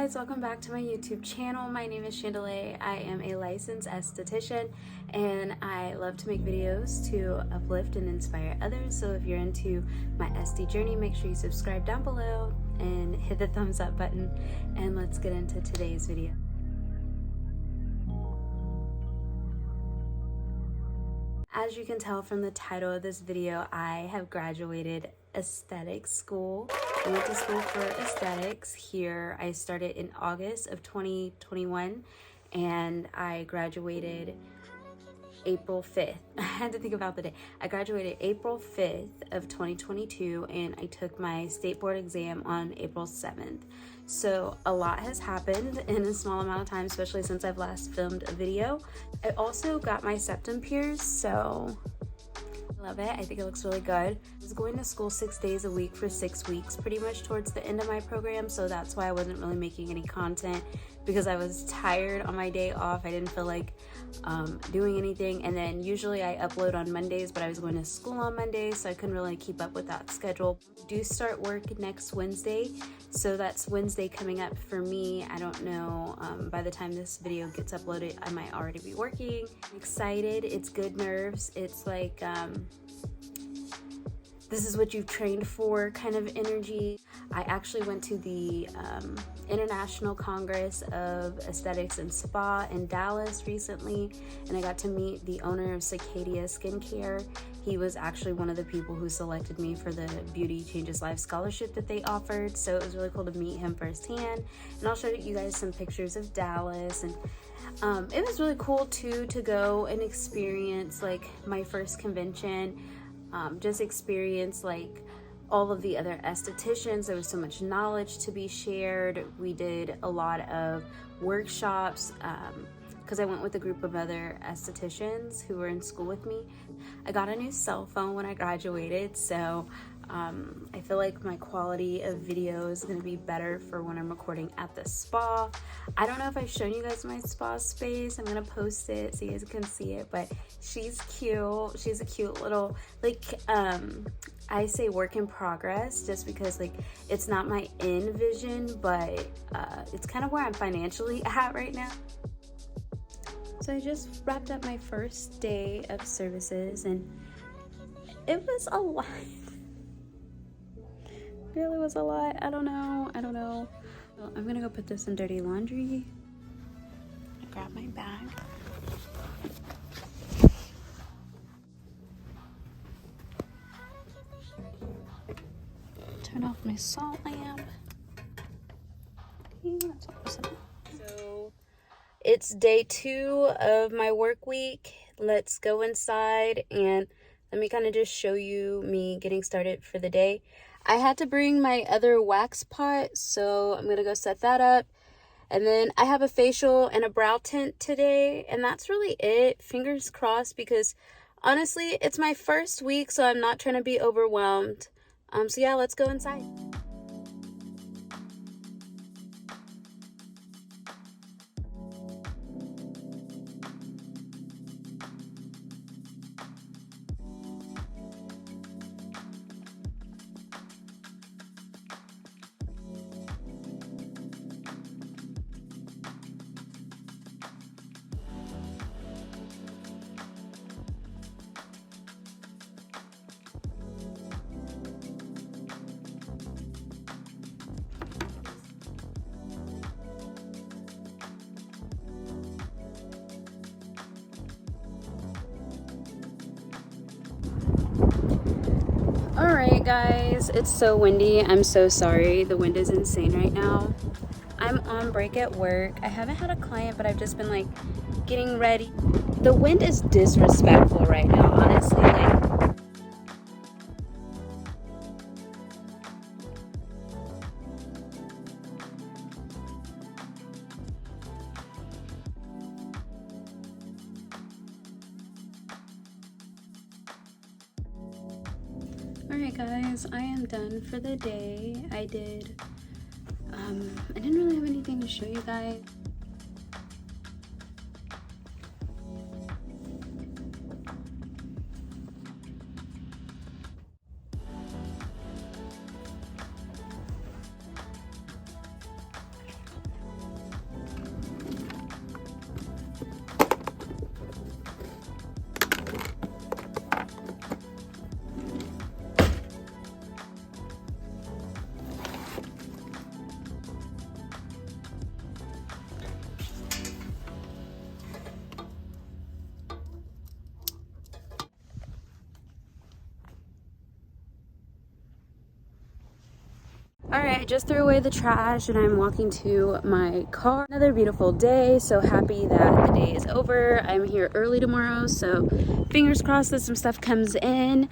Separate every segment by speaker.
Speaker 1: guys, welcome back to my YouTube channel. My name is Chandelier. I am a licensed esthetician and I love to make videos to uplift and inspire others. So if you're into my SD journey, make sure you subscribe down below and hit the thumbs up button, and let's get into today's video. As you can tell from the title of this video, I have graduated aesthetic school. I went to school for aesthetics here. I started in August of 2021 and I graduated April 5th. I had to think about the day. I graduated April 5th of 2022 and I took my state board exam on April 7th. So a lot has happened in a small amount of time, especially since I've last filmed a video. I also got my septum pierced, so I love it. I think it looks really good. I was going to school 6 days a week for 6 weeks, pretty much towards the end of my program, so that's why I wasn't really making any content, because I was tired on my day off. I didn't feel like doing anything, and then usually I upload on Mondays, but I was going to school on Mondays, so I couldn't really keep up with that schedule. I do start work next Wednesday, so that's Wednesday coming up for me. I don't know, by the time this video gets uploaded, I might already be working. I'm excited. It's good nerves. It's like this is what you've trained for kind of energy. I actually went to the International Congress of Aesthetics and Spa in Dallas recently, and I got to meet the owner of Cicadia Skincare. He was actually one of the people who selected me for the Beauty Changes Life scholarship that they offered, so it was really cool to meet him firsthand. And I'll show you guys some pictures of Dallas, and it was really cool too to go and experience like my first convention. Just experience like all of the other estheticians. There was so much knowledge to be shared. We did a lot of workshops because I went with a group of other estheticians who were in school with me. I got a new cell phone when I graduated, so I feel like my quality of video is going to be better for when I'm recording at the spa. I don't know if I've shown you guys my spa space. I'm going to post it so you guys can see it, but she's cute. She's a cute little, like, I say work in progress just because like it's not my end vision, but it's kind of where I'm financially at right now. So I just wrapped up my first day of services and it was a lot. Really was a lot. I don't know. Well, I'm gonna go put this in dirty laundry. I grab my bag. Turn off my salt lamp. So it's day 2 of my work week. Let's go inside and let me kind of just show you me getting started for the day. I had to bring my other wax pot, so I'm gonna go set that up. And then I have a facial and a brow tint today, and that's really it. Fingers crossed, because honestly, it's my first week, so I'm not trying to be overwhelmed. So yeah, let's go inside. Alright guys, it's so windy. I'm so sorry. The wind is insane right now. I'm on break at work. I haven't had a client, but I've just been like getting ready. The wind is disrespectful right now, honestly. Alright guys, I am done for the day. I didn't really have anything to show you guys. All right, I just threw away the trash and I'm walking to my car. Another beautiful day. So happy that the day is over. I'm here early tomorrow, so fingers crossed that some stuff comes in.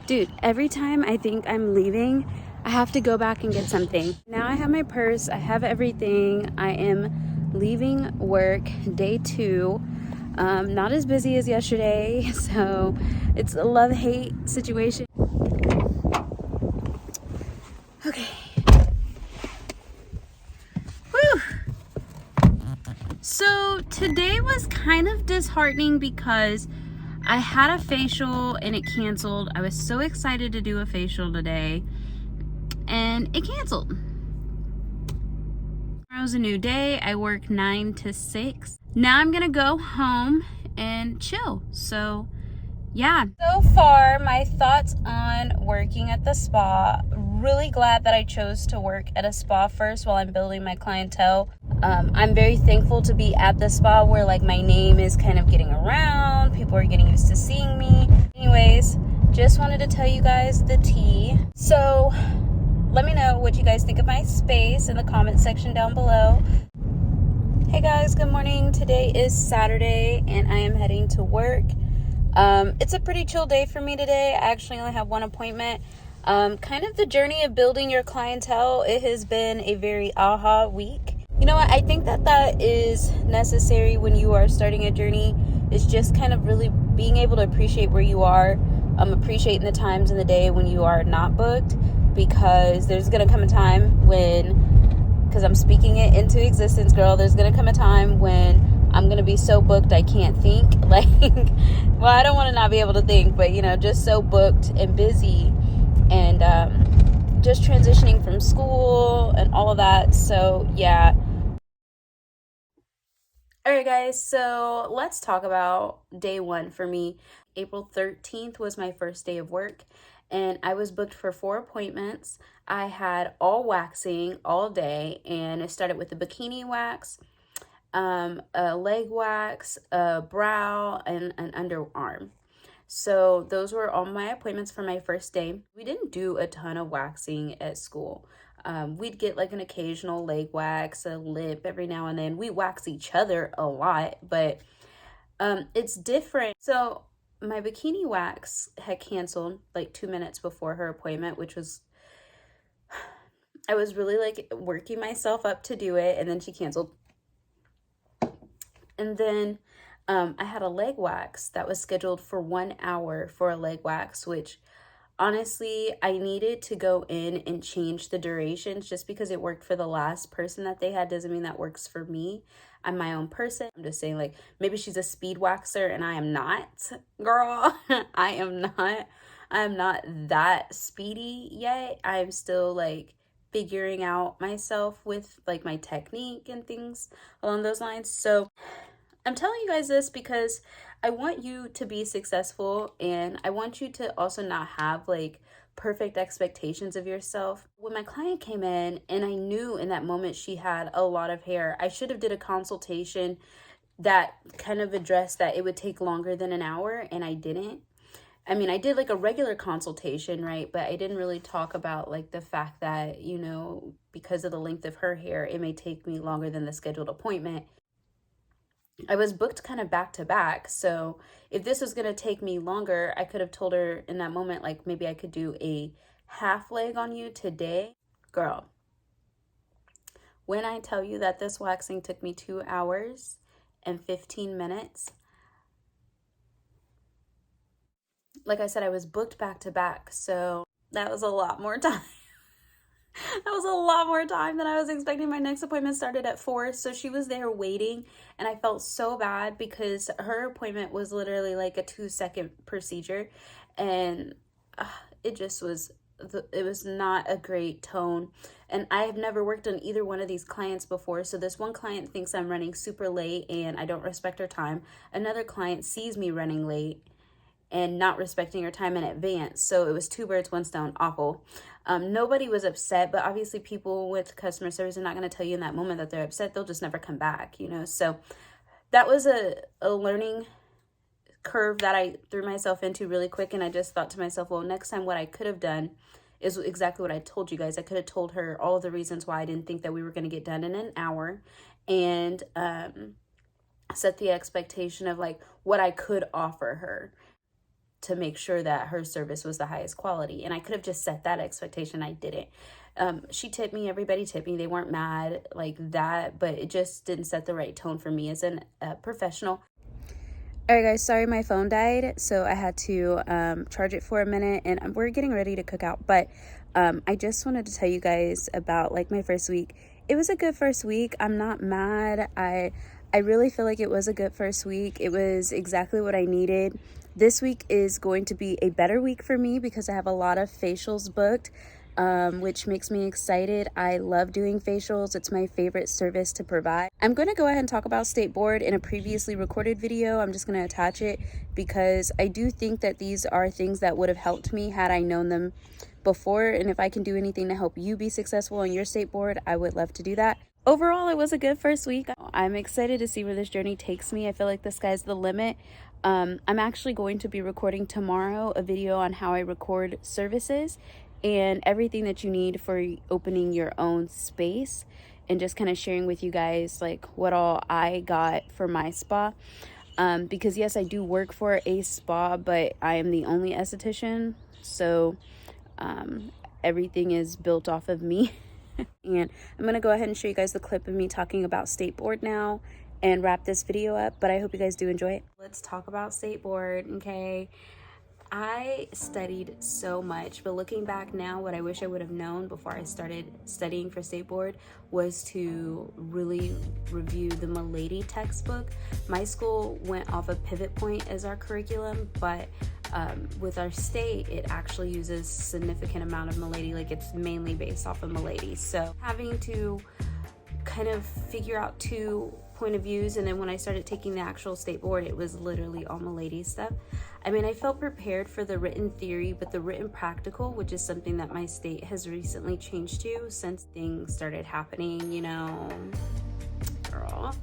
Speaker 1: Dude, every time I think I'm leaving, I have to go back and get something. Now I have my purse, I have everything. I am leaving work day 2. Not as busy as yesterday, so it's a love-hate situation. Okay. Whew. So today was kind of disheartening because I had a facial and it canceled. I was so excited to do a facial today and it canceled. Tomorrow's a new day. I work 9 to 6. Now I'm gonna go home and chill. So yeah. So far, my thoughts on working at the spa. Really glad that I chose to work at a spa first while I'm building my clientele. I'm very thankful to be at the spa where like my name is kind of getting around. People are getting used to seeing me. Anyways, just wanted to tell you guys the tea. So let me know what you guys think of my space in the comment section down below. Hey guys, good morning. Today is Saturday and I am heading to work. It's a pretty chill day for me today. I actually only have one appointment. Kind of the journey of building your clientele. It has been a very aha week. You know what? I think that is necessary when you are starting a journey. It's just kind of really being able to appreciate where you are. Appreciating the times in the day when you are not booked, because there's going to come a time when, because I'm speaking it into existence, girl, there's going to come a time when I'm going to be so booked I can't think. Like, well, I don't want to not be able to think, but, you know, just so booked and busy and just transitioning from school and all of that. So, yeah. All right, guys, so let's talk about day 1 for me. April 13th was my first day of work, and I was booked for 4 appointments. I had all waxing all day, and it started with the bikini wax, a leg wax, a brow, and an underarm. So those were all my appointments for my first day. We didn't do a ton of waxing at school. We'd get like an occasional leg wax, a lip every now and then. We wax each other a lot, but it's different. So my bikini wax had canceled like 2 minutes before her appointment, which was, I was really like working myself up to do it, and then she canceled. And then I had a leg wax that was scheduled for 1 hour for a leg wax, which honestly, I needed to go in and change the durations. Just because it worked for the last person that they had doesn't mean that works for me. I'm my own person. I'm just saying, like, maybe she's a speed waxer and I am not, girl. I am not that speedy yet. I'm still like figuring out myself with like my technique and things along those lines. So I'm telling you guys this because I want you to be successful, and I want you to also not have like perfect expectations of yourself. When my client came in and I knew in that moment she had a lot of hair, I should have did a consultation that kind of addressed that it would take longer than an hour, and I didn't. I mean, I did like a regular consultation, right? But I didn't really talk about like the fact that, you know, because of the length of her hair, it may take me longer than the scheduled appointment. I was booked kind of back to back. So if this was going to take me longer, I could have told her in that moment, like maybe I could do a half leg on you today. Girl, when I tell you that this waxing took me 2 hours and 15 minutes, like I said, I was booked back to back. So that was a lot more time. That was a lot more time than I was expecting. My next appointment started at 4, so she was there waiting, and I felt so bad because her appointment was literally like a 2-second procedure, and it just was, it was not a great tone. And I have never worked on either one of these clients before, so this one client thinks I'm running super late and I don't respect her time. Another client sees me running late and not respecting her time in advance. So it was 2 birds, 1 stone, awful. Nobody was upset, but obviously people with customer service are not going to tell you in that moment that they're upset. They'll just never come back, you know? So that was a learning curve that I threw myself into really quick, and I just thought to myself, well, next time what I could have done is exactly what I told you guys. I could have told her all the reasons why I didn't think that we were going to get done in an hour, and set the expectation of like what I could offer her to make sure that her service was the highest quality. And I could have just set that expectation. I didn't. She tipped me, everybody tipped me. They weren't mad like that, but it just didn't set the right tone for me as a professional. All right, guys, sorry my phone died, so I had to charge it for a minute, and we're getting ready to cook out. But I just wanted to tell you guys about like my first week. It was a good first week. I'm not mad. I really feel like it was a good first week. It was exactly what I needed. This week is going to be a better week for me because I have a lot of facials booked, which makes me excited. I love doing facials. It's my favorite service to provide. I'm going to go ahead and talk about State Board in a previously recorded video. I'm just going to attach it because I do think that these are things that would have helped me had I known them before. And if I can do anything to help you be successful on your State Board, I would love to do that. Overall, it was a good first week. I'm excited to see where this journey takes me. I feel like the sky's the limit. I'm actually going to be recording tomorrow a video on how I record services and everything that you need for opening your own space, and just kind of sharing with you guys like what all I got for my spa. Because yes, I do work for a spa, but I am the only esthetician, so everything is built off of me. And I'm going to go ahead and show you guys the clip of me talking about State Board now and wrap this video up, but I hope you guys do enjoy it. Let's talk about State Board, okay? I studied so much, but looking back now, what I wish I would have known before I started studying for State Board was to really review the Milady textbook. My school went off of Pivot Point as our curriculum, but with our state, it actually uses significant amount of Milady, like it's mainly based off of Milady. So having to kind of figure out two point of views, and then when I started taking the actual State Board, it was literally all Milady stuff. I mean, I felt prepared for the written theory, but the written practical, which is something that my state has recently changed to since things started happening, you know, girl.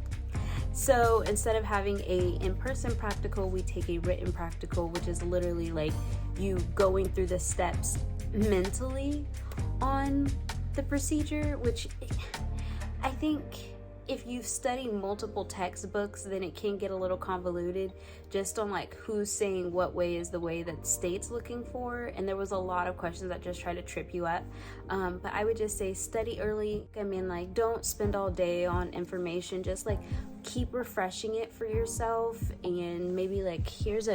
Speaker 1: So instead of having a in-person practical, we take a written practical, which is literally like you going through the steps mentally on the procedure, which I think if you've studied multiple textbooks, then it can get a little convoluted just on like who's saying what way is the way that state's looking for. And there was a lot of questions that just try to trip you up. But I would just say study early. I mean, like, don't spend all day on information. Just like keep refreshing it for yourself. And maybe like, here's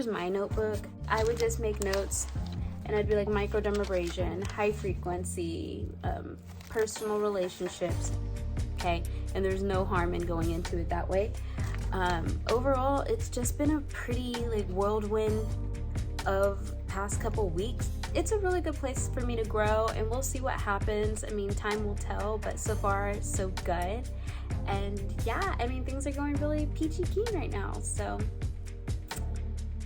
Speaker 1: my notebook. I would just make notes and I'd be like microdermabrasion, high frequency, personal relationships. Okay, and there's no harm in going into it that way. Overall, it's just been a pretty like whirlwind of past couple weeks. It's a really good place for me to grow, and we'll see what happens. I mean, time will tell, but so far so good. And yeah, I mean, things are going really peachy keen right now, so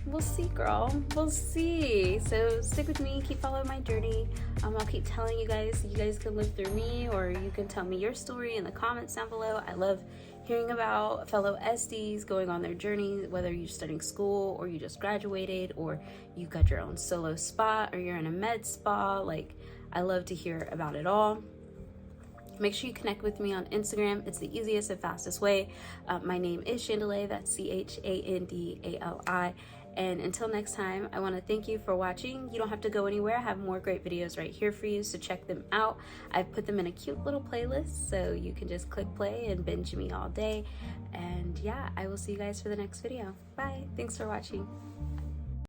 Speaker 1: we'll see, girl. We'll see. So stick with me, keep following my journey. I'll keep telling you guys can live through me, or you can tell me your story in the comments down below. I love hearing about fellow Esties going on their journey, whether you're studying school or you just graduated or you got your own solo spot or you're in a med spa. Like, I love to hear about it all. Make sure you connect with me on Instagram. It's the easiest and fastest way. My name is Chandali. That's CHANDALI. And until next time, I want to thank you for watching. You don't have to go anywhere. I have more great videos right here for you, so check them out. I've put them in a cute little playlist, so you can just click play and binge me all day. And yeah, I will see you guys for the next video. Bye. Thanks for watching.